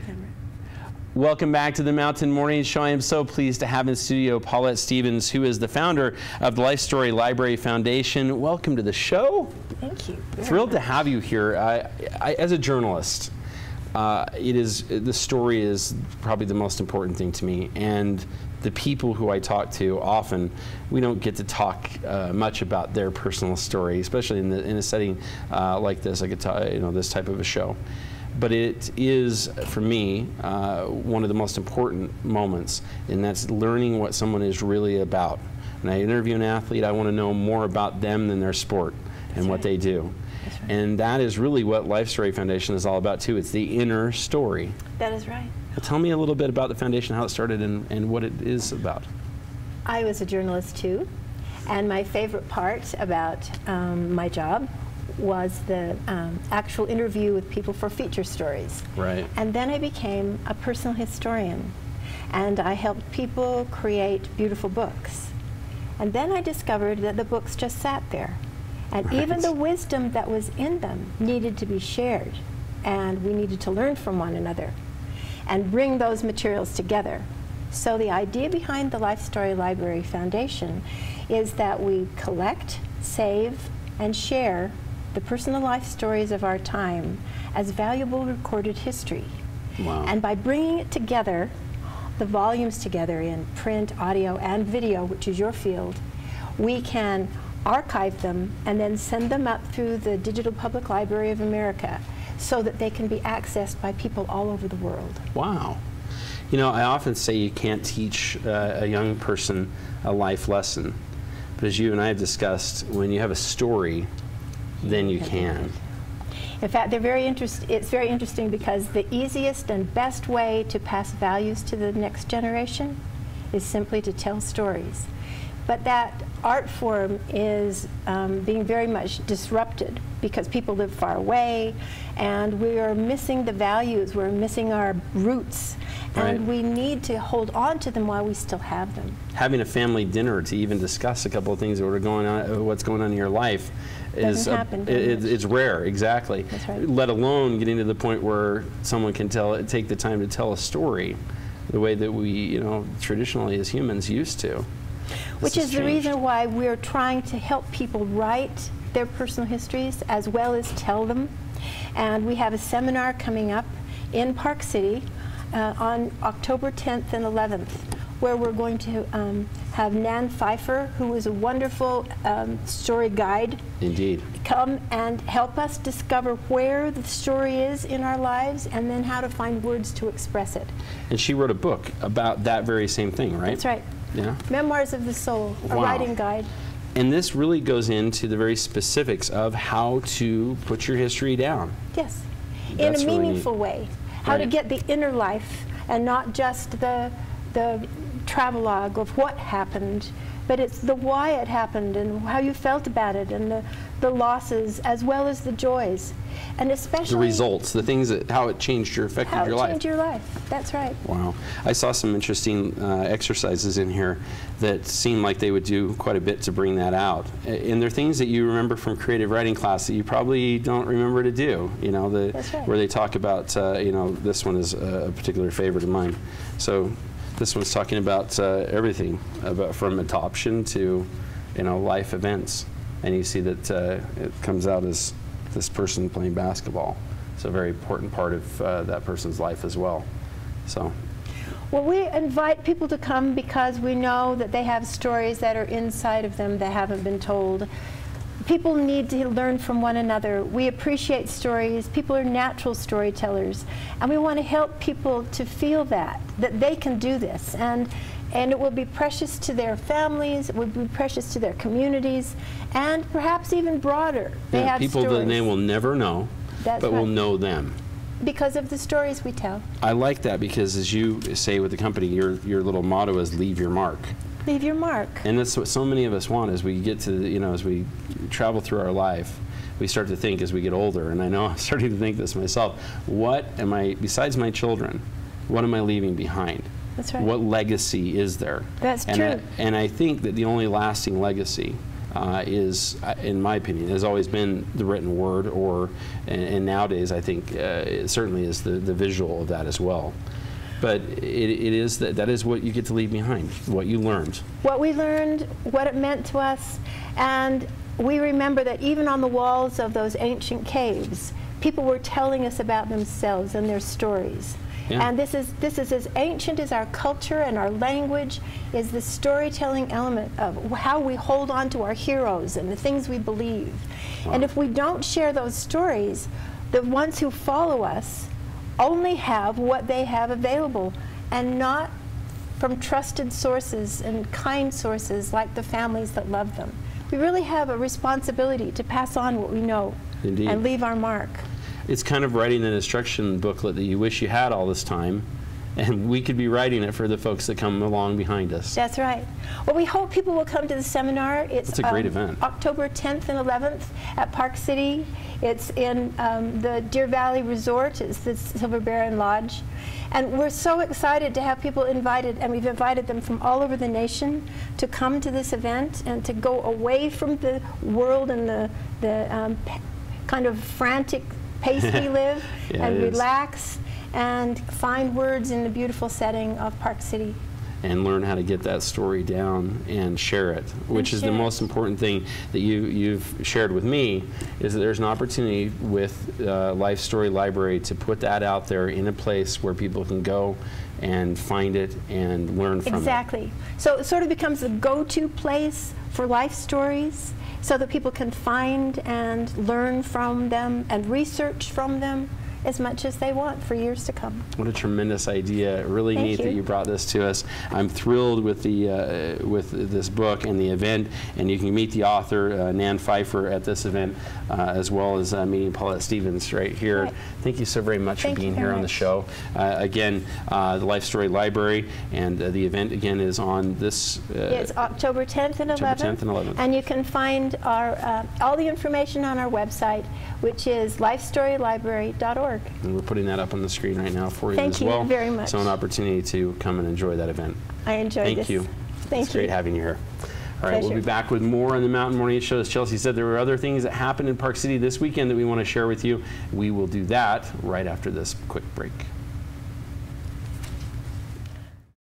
camera. Welcome back to the Mountain Morning Show. I am so pleased to have in studio Paulette Stevens, who is the founder of the Lifestory Library Foundation. Welcome to the show. Thank you. Thrilled to have you here. As a journalist, the story is probably the most important thing to me, and the people who I talk to often, we don't get to talk much about their personal story, especially in a setting like this. I could tell, this type of a show. But it is, for me, one of the most important moments, and that's learning what someone is really about. When I interview an athlete, I want to know more about them than their sport and what they do. Right. And that is really what Lifestory Foundation is all about, too. It's the inner story. That is right. Well, tell me a little bit about the foundation, how it started, and what it is about. I was a journalist, too, and my favorite part about my job was the actual interview with people for feature stories. Right. And then I became a personal historian, and I helped people create beautiful books. And then I discovered that the books just sat there, and even the wisdom that was in them needed to be shared, and we needed to learn from one another and bring those materials together. So the idea behind the Lifestory Library Foundation is that we collect, save, and share the personal life stories of our time as valuable recorded history. Wow. And by bringing it together, the volumes together in print, audio, and video, which is your field, we can archive them and then send them up through the Digital Public Library of America so that they can be accessed by people all over the world. Wow. You know, I often say you can't teach a young person a life lesson, but as you and I have discussed, when you have a story, then you can. In fact, it's very interesting because the easiest and best way to pass values to the next generation is simply to tell stories. But that art form is being very much disrupted because people live far away, and we are missing the values, we're missing our roots, and we need to hold on to them while we still have them. Having a family dinner to even discuss a couple of things that are going on, what's going on in your life, is it's rare. Exactly. That's right. Let alone getting to the point where someone can take the time to tell a story the way that we, traditionally as humans used to. Which is the reason why we're trying to help people write their personal histories as well as tell them. And we have a seminar coming up in Park City on October 10th and 11th, where we're going to have Nan Pfeiffer, who is a wonderful story guide. Indeed. Come and help us discover where the story is in our lives and then how to find words to express it. And she wrote a book about that very same thing, right? That's right. Yeah. Memoirs of the Soul, a writing guide. And this really goes into the very specifics of how to put your history down. Yes, That's in a really meaningful way. How to get the inner life and not just the travelogue of what happened, but it's the why it happened and how you felt about it and the losses as well as the joys. And especially the results, the things how it changed affected your life. How it changed your life, that's right. Wow. I saw some interesting exercises in here that seemed like they would do quite a bit to bring that out. And they're things that you remember from creative writing class that you probably don't remember to do, That's right. where they talk about, this one is a particular favorite of mine. So this one's talking about everything, from adoption to, life events. And you see that it comes out as this person playing basketball. It's a very important part of that person's life as well. So. Well, we invite people to come because we know that they have stories that are inside of them that haven't been told. People need to learn from one another. We appreciate stories. People are natural storytellers. And we want to help people to feel that they can do this. And it will be precious to their families, it will be precious to their communities, and perhaps even broader. They have people stories that they will never know, but will know them. Because of the stories we tell. I like that because, as you say with the company, your little motto is leave your mark. Leave your mark. And that's what so many of us want as we get to, as we travel through our life. We start to think as we get older, and I know I'm starting to think this myself, what am I, besides my children, what am I leaving behind? That's right. What legacy is there? That's true. And I think that the only lasting legacy is, in my opinion, has always been the written word, and nowadays I think it certainly is the visual of that as well. But it is that is what you get to leave behind, what you learned. What we learned, what it meant to us, and we remember that even on the walls of those ancient caves, people were telling us about themselves and their stories. Yeah. And this is as ancient as our culture and our language, is the storytelling element of how we hold on to our heroes and the things we believe. Wow. And if we don't share those stories, the ones who follow us only have what they have available, and not from trusted sources and kind sources like the families that love them. We really have a responsibility to pass on what we know. Indeed. And leave our mark. It's kind of writing an instruction booklet that you wish you had all this time, and we could be writing it for the folks that come along behind us. That's right. Well, we hope people will come to the seminar. It's a great event. October 10th and 11th at Park City. It's in the Deer Valley Resort. It's the Silver Baron Lodge. And we're so excited to have people invited, and we've invited them from all over the nation to come to this event and to go away from the world and the kind of frantic pace we live, yeah, and relax and find words in the beautiful setting of Park City. And learn how to get that story down and share it, which is the most important thing that you've shared with me, is that there's an opportunity with Lifestory Library to put that out there in a place where people can go and find it and learn from it. Exactly. So it sort of becomes the go-to place for life stories, so that people can find and learn from them and research from them as much as they want for years to come. What a tremendous idea. Really neat that you brought this to us. I'm thrilled with the with this book and the event, and you can meet the author, Nan Pfeiffer, at this event, as well as meeting Paulette Stevens right here. Right. Thank you so very much for being here on the show. Again, the Lifestory Library, and the event again is on this... it's October 10th and 11th. And you can find our all the information on our website, which is lifestorylibrary.org. And we're putting that up on the screen right now for you as well. Thank you very much. So an opportunity to come and enjoy that event. I enjoyed this. Thank you. It's great having you here. All right, we'll be back with more on the Mountain Morning Show. As Chelsea said, there were other things that happened in Park City this weekend that we want to share with you. We will do that right after this quick break.